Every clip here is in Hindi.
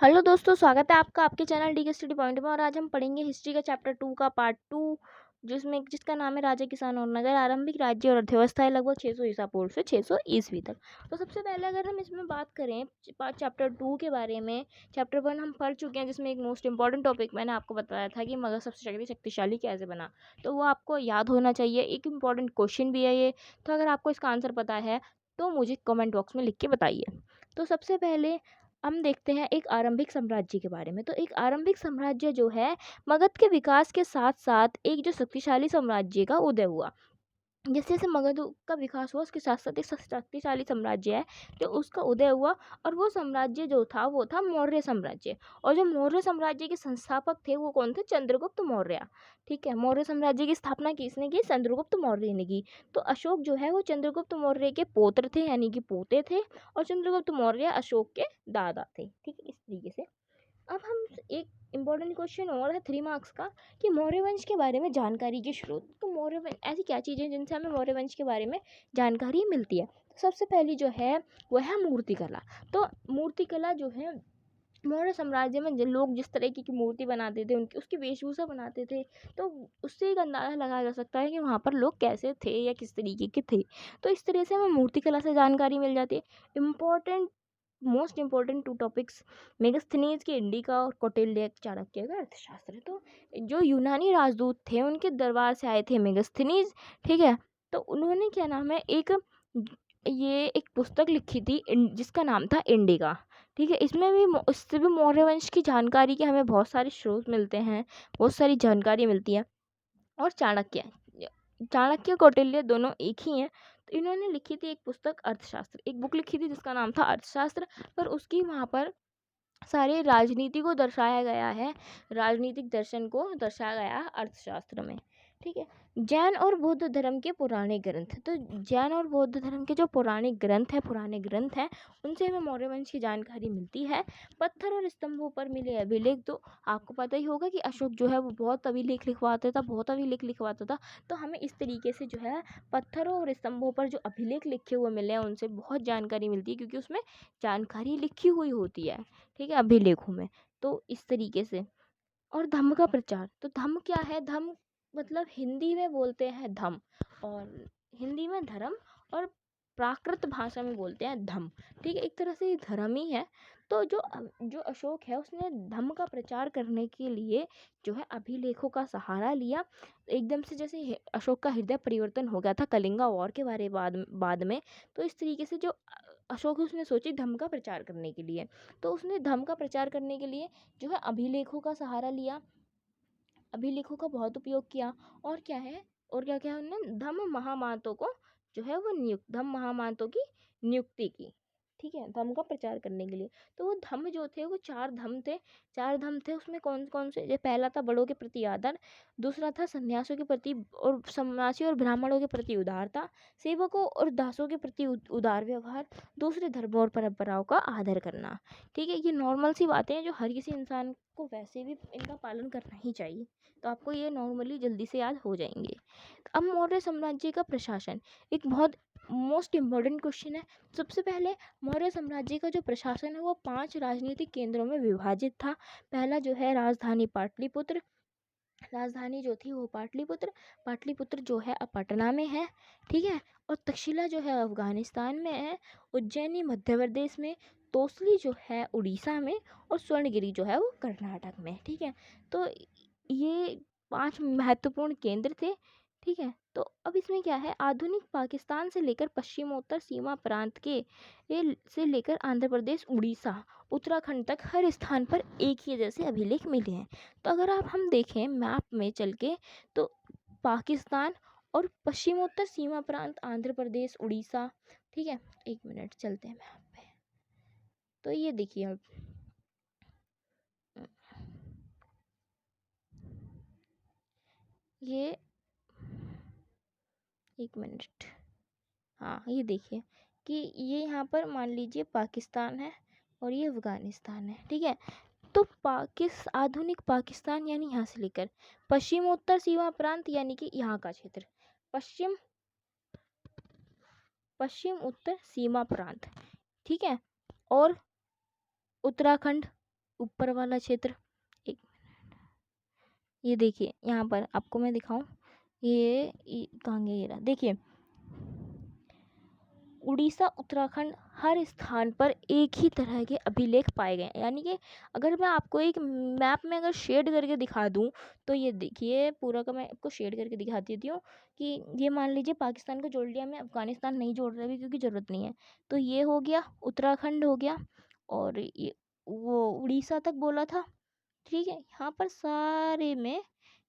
हेलो दोस्तों, स्वागत है आपका आपके चैनल डी के स्टडी पॉइंट में। और आज हम पढ़ेंगे हिस्ट्री का चैप्टर 2 का पार्ट 2, जिसका नाम है राजा, किसान और नगर, आरंभिक राज्य और अर्थव्यवस्था, लगभग 600 ईसा पूर्व से 600 ईस्वी तक। तो सबसे पहले अगर हम इसमें बात करें चैप्टर 2 के बारे में, चैप्टर 1 हम पढ़ चुके हैं, जिसमें एक मोस्ट इंपॉर्टेंट टॉपिक मैंने आपको बताया था कि मगध सबसे शक्तिशाली कैसे बना। तो वो आपको याद होना चाहिए, एक इंपॉर्टेंट क्वेश्चन भी है ये। तो अगर आपको इसका आंसर पता है तो मुझे कमेंट बॉक्स में लिख के बताइए। तो सबसे पहले हम देखते हैं एक आरंभिक साम्राज्य के बारे में। तो एक आरंभिक साम्राज्य जो है, मगध के विकास के साथ साथ एक जो शक्तिशाली साम्राज्य का उदय हुआ। जैसे जैसे मगध का विकास हुआ, उसके साथ साथ एक शक्तिशाली साम्राज्य है जो उसका उदय हुआ। और वो साम्राज्य जो था वो था मौर्य साम्राज्य। और जो मौर्य साम्राज्य के संस्थापक थे वो कौन थे? चंद्रगुप्त मौर्य। ठीक है, मौर्य साम्राज्य की स्थापना किसने की? चंद्रगुप्त मौर्य ने की। तो अशोक जो है वो चंद्रगुप्त मौर्य के पौत्र थे, यानी कि पोते थे। और चंद्रगुप्त मौर्य अशोक के दादा थे। ठीक है, इस तरीके से। अब हम एक इम्पोर्टेंट क्वेश्चन और है 3 मार्क्स का, कि मौर्य वंश के बारे में जानकारी के स्रोत। तो मौर्य वंश ऐसी क्या चीज़ें हैं जिनसे हमें मौर्य वंश के बारे में जानकारी मिलती है? तो सबसे पहली जो है वह है मूर्तिकला। तो मूर्तिकला जो है, मौर्य साम्राज्य में लोग जिस तरह की मूर्ति बनाते थे, उनकी उसकी वेशभूषा बनाते थे। तो उससे एक अंदाज़ा लगाया जा सकता है कि वहाँ पर लोग कैसे थे या किस तरीके के थे। तो इस तरह से हमें मूर्तिकला से जानकारी मिल जाती है। Important most important 2 topics, Megasthenes के इंडिका और कौटिल्य चाणक्य का अर्थशास्त्र। तो जो यूनानी राजदूत थे उनके दरबार से आए थे मेगास्थनीज। ठीक है, तो उन्होंने क्या नाम है, ये एक पुस्तक लिखी थी जिसका नाम था इंडिका। ठीक है, इससे भी मौर्य वंश की जानकारी के हमें बहुत सारे स्रोत मिलते हैं, बहुत सारी जानकारी मिलती है। और चाणक्य कौटिल्य दोनों एक ही हैं। तो इन्होंने लिखी थी एक पुस्तक अर्थशास्त्र, एक बुक लिखी थी जिसका नाम था अर्थशास्त्र। पर उसकी वहाँ पर सारे राजनीति को दर्शाया गया है, राजनीतिक दर्शन को दर्शाया गया है अर्थशास्त्र में। ठीक है, जैन और बौद्ध धर्म के पुराने ग्रंथ। तो जैन और बौद्ध धर्म के जो पुराने ग्रंथ हैं उनसे हमें मौर्य वंश की जानकारी मिलती है। पत्थर और स्तंभों पर मिले अभिलेख। तो आपको पता ही होगा कि अशोक जो है वो बहुत अभिलेख लिखवाता था। तो हमें इस तरीके से जो है पत्थरों और स्तंभों पर जो अभिलेख लिखे हुए मिले हैं उनसे बहुत जानकारी मिलती है, क्योंकि उसमें जानकारी लिखी हुई होती है। ठीक है, अभिलेखों में। तो इस तरीके से। और धम्म का प्रचार। तो धम्म क्या है? धम्म मतलब हिंदी में बोलते हैं धम, और हिंदी में धर्म, और प्राकृत भाषा में बोलते हैं धम्म। ठीक है, एक तरह से ये धर्म ही है। तो जो अशोक है उसने धम्म का प्रचार करने के लिए जो है अभिलेखों का सहारा लिया। एकदम से जैसे अशोक का हृदय परिवर्तन हो गया था कलिंगा वॉर के बारे बाद में। तो इस तरीके से जो अशोक है उसने सोची धम्म का प्रचार करने के लिए। तो उसने धम्म का प्रचार करने के लिए जो है अभिलेखों का सहारा लिया, अभिलेखों का बहुत उपयोग किया। और क्या है, और क्या क्या उन्होंने धम्म महामातों को जो है वो धम्म महामातों की नियुक्ति की। ठीक है, धम्म का प्रचार करने के लिए। तो वो धम्म जो थे वो 4 धम्म थे। उसमें कौन कौन से? जो पहला था बड़ों के प्रति आदर, दूसरा था सन्यासियों के प्रति और सन्यासी और ब्राह्मणों के प्रति उदारता, सेवकों और दासों के प्रति उदार व्यवहार, दूसरे धर्मों और परंपराओं का आदर करना। ठीक है, ये नॉर्मल सी बातें हैं जो हर किसी इंसान को वैसे भी इनका पालन करना ही चाहिए। तो आपको ये नॉर्मली जल्दी से याद हो जाएंगे। अब मौर्य साम्राज्य का प्रशासन, एक बहुत मोस्ट इम्पोर्टेंट क्वेश्चन है। सबसे पहले मौर्य साम्राज्य का जो प्रशासन है वो 5 राजनीतिक केंद्रों में विभाजित था। पहला जो है राजधानी पाटलिपुत्र, राजधानी जो थी वो पाटलिपुत्र, पाटलिपुत्र जो है अब पटना में है। ठीक है, और तक्षशिला जो है अफगानिस्तान में है, उज्जैनी मध्य प्रदेश में, तोसली जो है उड़ीसा में, और स्वर्णगिरी जो है वो कर्नाटक में। ठीक है, तो ये 5 महत्वपूर्ण केंद्र थे। ठीक है, तो अब इसमें क्या है, आधुनिक पाकिस्तान से लेकर पश्चिमोत्तर सीमा प्रांत के से लेकर आंध्र प्रदेश, उड़ीसा, उत्तराखंड तक हर स्थान पर एक ही जैसे अभिलेख मिले हैं। तो अगर हम देखें मैप में चल के, तो पाकिस्तान और पश्चिमोत्तर सीमा प्रांत आंध्र प्रदेश, उड़ीसा। ठीक है, एक मिनट चलते हैं मैप पे। तो ये देखिए अब, ये एक मिनट, हाँ ये देखिए कि ये यहाँ पर मान लीजिए पाकिस्तान है और ये अफगानिस्तान है। ठीक है, तो आधुनिक पाकिस्तान यानी यहाँ से लेकर पश्चिमोत्तर सीमा प्रांत यानी कि यहाँ का क्षेत्र, पश्चिम पश्चिम उत्तर सीमा प्रांत। ठीक है, और उत्तराखंड, ऊपर वाला क्षेत्र, एक ये देखिए यहाँ पर आपको मैं दिखाऊं, कहाँ गया, ये रहा, देखिए उड़ीसा उत्तराखंड हर स्थान पर एक ही तरह के अभिलेख पाए गए हैं। यानी कि अगर मैं आपको एक मैप में अगर शेड करके दिखा दूं, तो ये देखिए पूरा का मैं आपको शेड करके दिखा देती हूँ कि ये मान लीजिए पाकिस्तान को जोड़ लिया, मैं अफगानिस्तान नहीं जोड़ रहा अभी क्योंकि ज़रूरत नहीं है। तो ये हो गया, उत्तराखंड हो गया, और ये वो उड़ीसा तक बोला था। ठीक है, यहाँ पर सारे में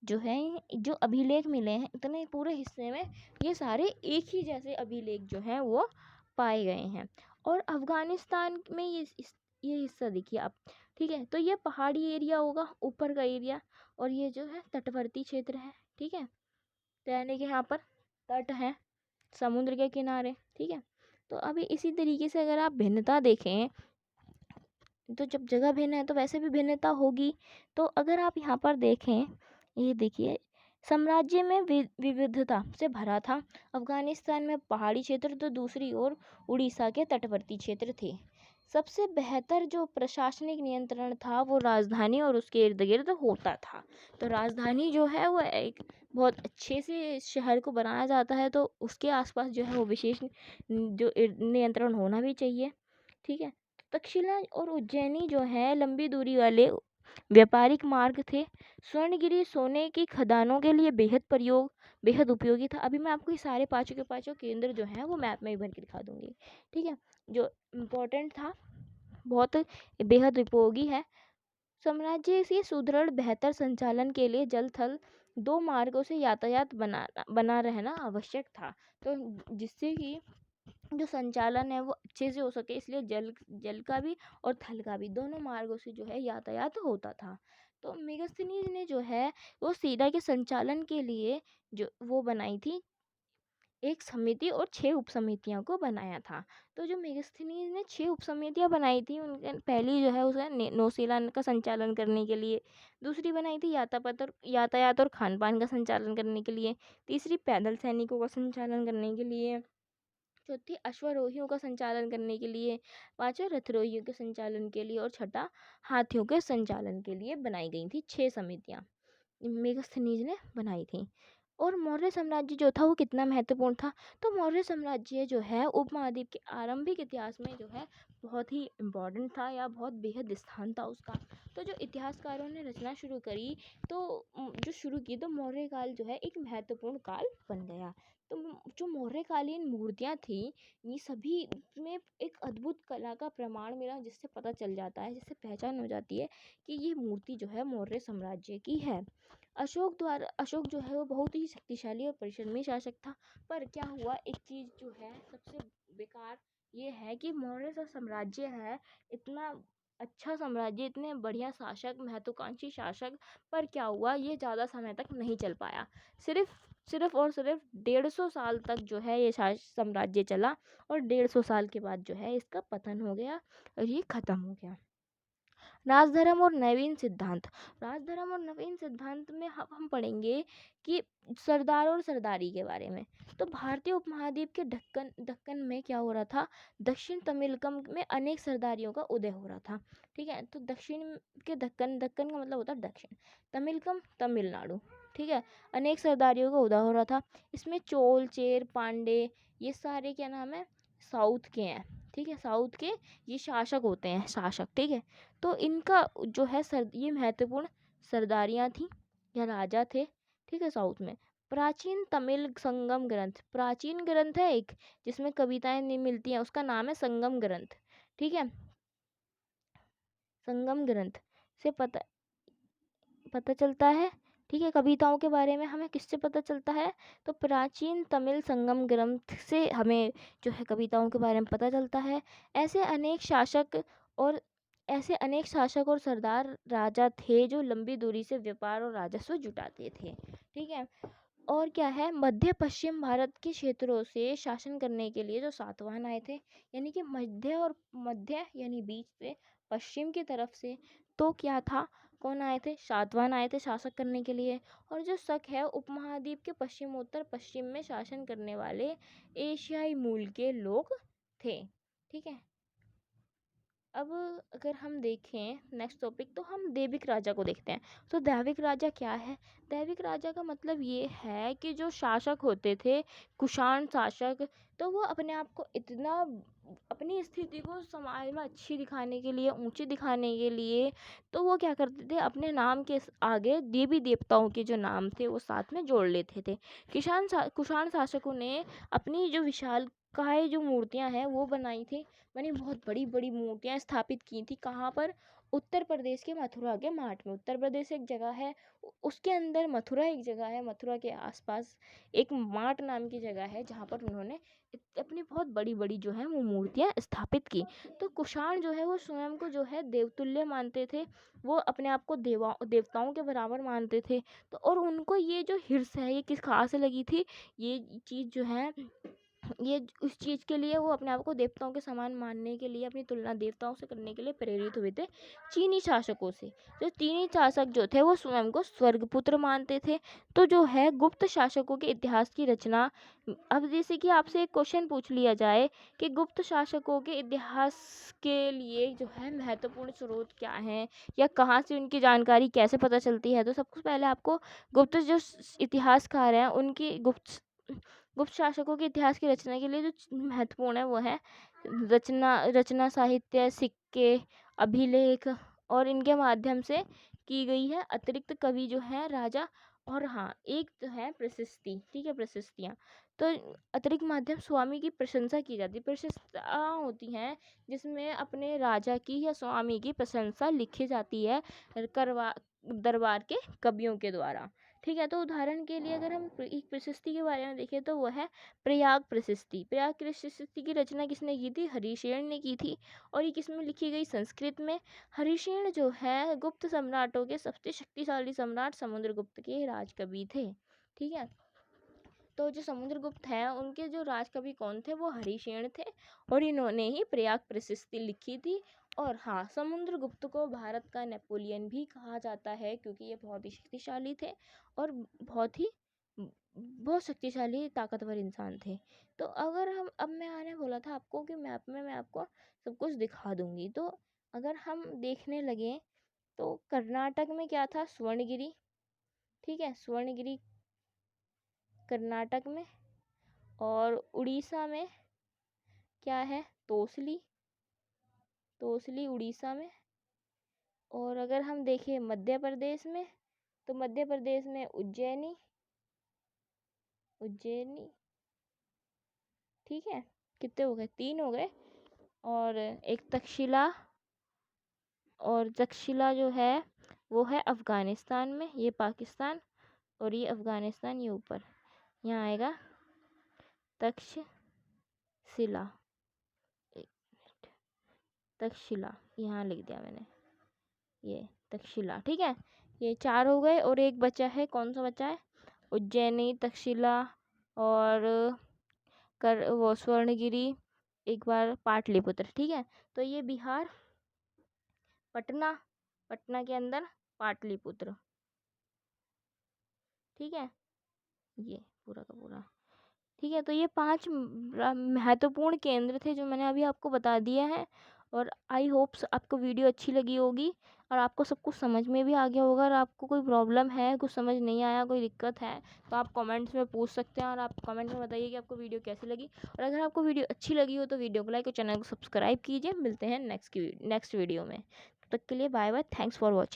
जो है, जो अभिलेख मिले हैं इतने पूरे हिस्से में, ये सारे एक ही जैसे अभिलेख जो हैं वो पाए गए हैं। और अफगानिस्तान में ये हिस्सा देखिए आप। ठीक है, तो ये पहाड़ी एरिया होगा, ऊपर का एरिया, और ये जो है तटवर्ती क्षेत्र है। ठीक है, तो यानी कि यहाँ पर तट है, समुद्र के किनारे। ठीक है, तो अभी इसी तरीके से अगर आप भिन्नता देखें, तो जब जगह भिन्न है तो वैसे भी भिन्नता होगी। तो अगर आप यहाँ पर देखें, ये देखिए साम्राज्य में विविधता से भरा था। अफगानिस्तान में पहाड़ी क्षेत्र तो दूसरी ओर उड़ीसा के तटवर्ती क्षेत्र थे। सबसे बेहतर जो प्रशासनिक नियंत्रण था वो राजधानी और उसके इर्द गिर्द होता था। तो राजधानी जो है वो एक बहुत अच्छे से शहर को बनाया जाता है, तो उसके आसपास जो है वो विशेष जो नियंत्रण होना भी चाहिए। ठीक है, तक्षशिला और उज्जैनी जो है लंबी दूरी वाले व्यापारिक मार्ग थे। स्वर्णगिरी सोने की खदानों के लिए बेहद उपयोगी था। अभी मैं आपको ये सारे पाँचों के पाँचों केंद्र जो हैं वो मैप में ही भर के दिखा दूंगी। ठीक है, जो इम्पोर्टेंट था, बहुत बेहद उपयोगी है। साम्राज्य से सुदृढ़ बेहतर संचालन के लिए जल थल दो मार्गों से यातायात बना रहना आवश्यक था। तो जिससे कि जो संचालन है वो अच्छे से हो सके, इसलिए जल जल का भी और थल का भी दोनों मार्गों से जो है यातायात होता था। तो मेगास्थनीज ने जो है वो सेना के संचालन के लिए जो वो बनाई थी एक समिति और 6 उप समितियों को बनाया था। तो जो मेगास्थनीज ने 6 उप समितियाँ बनाई थी, उनके पहली जो है उसे नौसेना का संचालन करने के लिए, दूसरी बनाई थी यातायात और खान पान का संचालन करने के लिए, तीसरी पैदल सैनिकों का संचालन करने के लिए, चौथी अश्वारोहियों का संचालन करने के लिए, पांचवा रथरोहियों के संचालन के लिए, और छठा हाथियों के संचालन के लिए बनाई गई थी 6 समितियां मेगास्थनीज ने बनाई थी। और मौर्य साम्राज्य जो था वो कितना महत्वपूर्ण था, तो मौर्य साम्राज्य जो है उपमहाद्वीप के आरंभिक इतिहास में जो है बहुत ही इम्पोर्टेंट था, या बहुत बेहद स्थान था उसका। तो जो इतिहासकारों ने रचना शुरू करी, तो जो शुरू की, तो मौर्य काल जो है एक महत्वपूर्ण काल बन गया। तो जो मौर्यकालीन मूर्तियाँ थी, ये सभी में एक अद्भुत कला का प्रमाण मिला, जिससे पता चल जाता है, जिससे पहचान हो जाती है कि ये मूर्ति जो है मौर्य साम्राज्य की है। अशोक जो है वो बहुत ही शक्तिशाली और परिश्रमी शासक था। पर क्या हुआ, एक चीज़ जो है सबसे बेकार ये है कि मौर्य जो साम्राज्य है, इतना अच्छा साम्राज्य, इतने बढ़िया शासक, महत्वाकांक्षी शासक, पर क्या हुआ, ये ज़्यादा समय तक नहीं चल पाया। सिर्फ सिर्फ और सिर्फ 150 साल तक जो है ये साम्राज्य चला, और 150 साल के बाद जो है इसका पतन हो गया और ये खत्म हो गया। राजधर्म और नवीन सिद्धांत। राजधर्म और नवीन सिद्धांत में हम पढ़ेंगे कि सरदार और सरदारी के बारे में। तो भारतीय उपमहाद्वीप के दक्कन में क्या हो रहा था, दक्षिण तमिलकम में अनेक सरदारियों का उदय हो रहा था। ठीक है, तो दक्षिण के दक्कन, दक्कन का मतलब होता है दक्षिण, तमिलकम तमिलनाडु। ठीक है, अनेक सरदारियों का उदय हो रहा था। इसमें चोल, चेर, पांडे, ये सारे क्या नाम है, साउथ के हैं। ठीक है, साउथ के ये शासक होते हैं, शासक। ठीक है, तो इनका जो है ये महत्वपूर्ण सरदारियाँ थी या राजा थे। ठीक है, साउथ में प्राचीन तमिल संगम ग्रंथ, प्राचीन ग्रंथ है एक, जिसमें कविताएं नहीं मिलती हैं, उसका नाम है संगम ग्रंथ। ठीक है, संगम ग्रंथ से पता चलता है। ठीक है, कविताओं के बारे में हमें किससे पता चलता है, तो प्राचीन तमिल संगम ग्रंथ से हमें जो है कविताओं के बारे में पता चलता है। और ऐसे अनेक शासक और सरदार राजा थे जो लंबी दूरी से व्यापार और राजस्व जुटाते थे। ठीक है, और क्या है, मध्य पश्चिम भारत के क्षेत्रों से शासन करने के लिए जो सातवाहन आए थे, यानी कि मध्य यानी बीच से, पश्चिम की तरफ से, तो क्या था, कौन आए थे, सातवाहन आए थे शासक करने के लिए। और जो शक है, उपमहाद्वीप के पश्चिमोत्तर पश्चिम में शासन करने वाले एशियाई मूल के लोग थे। ठीक है, अब अगर हम देखें नेक्स्ट टॉपिक, तो हम दैविक राजा को देखते हैं। तो दैविक राजा क्या है? दैविक राजा का मतलब ये है कि जो शासक होते थे, कुषाण शासक, तो वो अपने आप को इतना, अपनी स्थिति को समाज में अच्छी दिखाने के लिए, ऊंची दिखाने के लिए, तो वो क्या करते थे, अपने नाम के आगे देवी देवताओं के जो नाम थे वो साथ में जोड़ लेते थे। कुषाण शासकों ने अपनी जो विशालकाय जो मूर्तियां हैं वो बनाई थी, मैंने बहुत बड़ी बड़ी मूर्तियां स्थापित की थी। कहाँ पर? उत्तर प्रदेश के मथुरा के माठ में। उत्तर प्रदेश एक जगह है, उसके अंदर मथुरा एक जगह है, मथुरा के आसपास एक माठ नाम की जगह है जहाँ पर उन्होंने अपनी बहुत बड़ी बड़ी जो है वो मूर्तियां स्थापित की। तो कुषाण जो है वो स्वयं को जो है देवतुल्य मानते थे, वो अपने आप को देवताओं के बराबर मानते थे। तो और उनको ये जो हिर्स है ये किस कहाँ से लगी थी, ये चीज़ जो है, ये उस चीज़ के लिए वो अपने आप को देवताओं के समान मानने के लिए, अपनी तुलना देवताओं से करने के लिए प्रेरित हुए थे चीनी शासकों से। जो चीनी शासक जो थे वो स्वयं को स्वर्गपुत्र मानते थे। तो जो है गुप्त शासकों के इतिहास की रचना, अब जैसे कि आपसे एक क्वेश्चन पूछ लिया जाए कि गुप्त शासकों के इतिहास के लिए जो है महत्वपूर्ण स्रोत क्या हैं, या कहाँ से उनकी जानकारी कैसे पता चलती है, तो सबसे पहले आपको गुप्त जो इतिहासकार हैं उनकी गुप्त शासकों के इतिहास की रचना के लिए जो महत्वपूर्ण है वो है रचना साहित्य, सिक्के, अभिलेख, और इनके माध्यम से की गई है। अतिरिक्त कवि जो है राजा, और हाँ एक तो है प्रशस्ति, ठीक है, प्रशस्तियाँ। तो अतिरिक्त माध्यम स्वामी की प्रशंसा की जाती है, प्रशस्तियाँ होती हैं जिसमें अपने राजा की या स्वामी की प्रशंसा लिखी जाती है करवा दरबार के कवियों के द्वारा। ठीक है, तो उदाहरण के लिए अगर हम एक प्रशस्ति के बारे में देखें तो वो है प्रयाग प्रशस्ति। प्रयाग प्रशस्ति की रचना किसने की थी? हरिशेन ने की थी। और ये किस में लिखी गई? संस्कृत में। हरिशेन जो है गुप्त सम्राटों के सबसे शक्तिशाली सम्राट समुद्रगुप्त के राजकवि थे। ठीक है, तो जो समुद्रगुप्त हैं उनके जो राजकवि कौन थे? वो हरिशेन थे, और इन्होंने ही प्रयाग प्रशस्ति लिखी थी। और हाँ, समुद्रगुप्त को भारत का नेपोलियन भी कहा जाता है, क्योंकि ये बहुत ही शक्तिशाली थे और बहुत शक्तिशाली ताकतवर इंसान थे। तो अगर हम, अब मैंने बोला था आपको कि मैप में मैं आपको सब कुछ दिखा दूंगी, तो अगर हम देखने लगे तो कर्नाटक में क्या था? स्वर्णगिरी। ठीक है, स्वर्णगिरी कर्नाटक में। और उड़ीसा में क्या है? तोसली। तोसली उड़ीसा में। और अगर हम देखें मध्य प्रदेश में, तो मध्य प्रदेश में उज्जैनी। उज्जैनी, ठीक है, कितने हो गए? 3 हो गए। और एक तक्षशिला, और तक्षशिला जो है वो है अफ़गानिस्तान में, ये पाकिस्तान, और ये अफ़गानिस्तान, ये ऊपर यहाँ आएगा तक्षशिला। तक्षशिला यहाँ लिख दिया मैंने, ये तक्षशिला। ठीक है, ये 4 हो गए, और एक बचा है, कौन सा बचा है? उज्जैनी, तक्षशिला, और वो स्वर्णगिरी, एक बार पाटलिपुत्र। ठीक है, तो ये बिहार, पटना, पटना के अंदर पाटलिपुत्र। ठीक है, ये पूरा का पूरा। ठीक है, तो ये 5 महत्वपूर्ण केंद्र थे जो मैंने अभी आपको बता दिया है। और आई होप्स आपको वीडियो अच्छी लगी होगी, और आपको सब कुछ समझ में भी आ गया होगा। और आपको कोई प्रॉब्लम है, कुछ समझ नहीं आया, कोई दिक्कत है, तो आप कमेंट्स में पूछ सकते हैं, और आप कमेंट में बताइए कि आपको वीडियो कैसी लगी। और अगर आपको वीडियो अच्छी लगी हो तो वीडियो को लाइक और चैनल को सब्सक्राइब कीजिए। मिलते हैं नेक्स्ट वीडियो में, तब तक के लिए bye bye, thanks for watching.